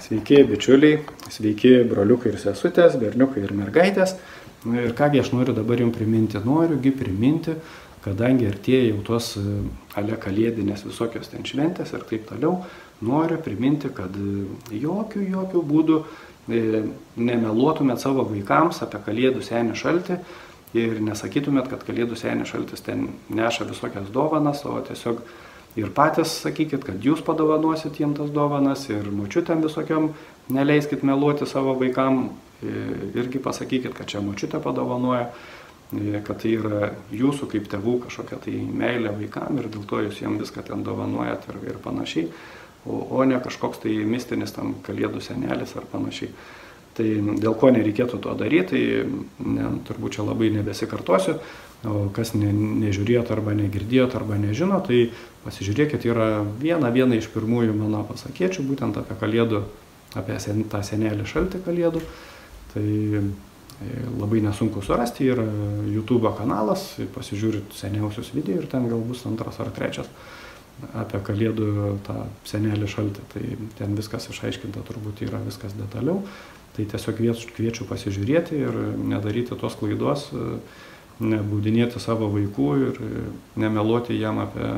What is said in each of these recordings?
Sveiki bičiuliai, sveiki broliukai ir sesutės, berniukai ir mergaitės. Ir kągi aš noriu dabar jums priminti, priminti, kadangi artėja jau tos ale kalėdinės visokios ten šventės ir taip toliau, noriu priminti, kad jokių būdų nemeluotumėt savo vaikams apie kalėdų senį šaltį ir nesakytumėt, kad kalėdų senį šaltis ten neša visokias dovanas, o tiesiog ir patys sakykit, kad jūs padovanosit jiems tas dovanas ir močiutėm visokiam neleiskit meluoti savo vaikam, irgi pasakykit, kad čia močiutė padovanoja, kad tai yra jūsų kaip tėvų kažkokia tai meilė vaikam ir dėl to jūs jiems viską ten dovanojat ir panašiai, o ne kažkoks tai mistinis tam kalėdų senelis ar panašiai. Tai dėl ko nereikėtų to daryti, tai turbūt čia labai nebesikartosiu, o kas nežiūrėjot arba negirdėjot arba nežino, tai pasižiūrėkit, yra viena iš pirmųjų mano pasakėčių, būtent apie kalėdų, apie tą senelį šaltį kalėdų. Tai labai nesunku surasti, yra YouTube kanalas, pasižiūrit seniausius video ir ten gal bus 2 ar 3 apie kalėdų tą senelį šaltį. Tai ten viskas išaiškinta, turbūt yra viskas detaliau. Tai tiesiog kviečiu pasižiūrėti ir nedaryti tos klaidos, nebaudinėti savo vaikų ir nemeluoti jam apie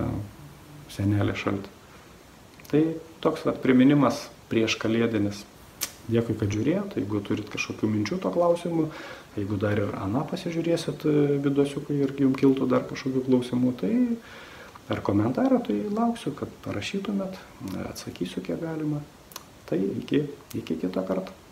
senelį šaltį. Tai toks priminimas prieš kalėdinis. Dėkui, kad žiūrėjot. Jeigu turit kažkokių minčių to klausimų, jeigu dar ir aną pasižiūrėsit vidosiukai ir jums kiltų dar kažkokių klausimų, tai ar komentarą, tai lauksiu, kad parašytumėt, atsakysiu kiek galima. Tai iki kito karto.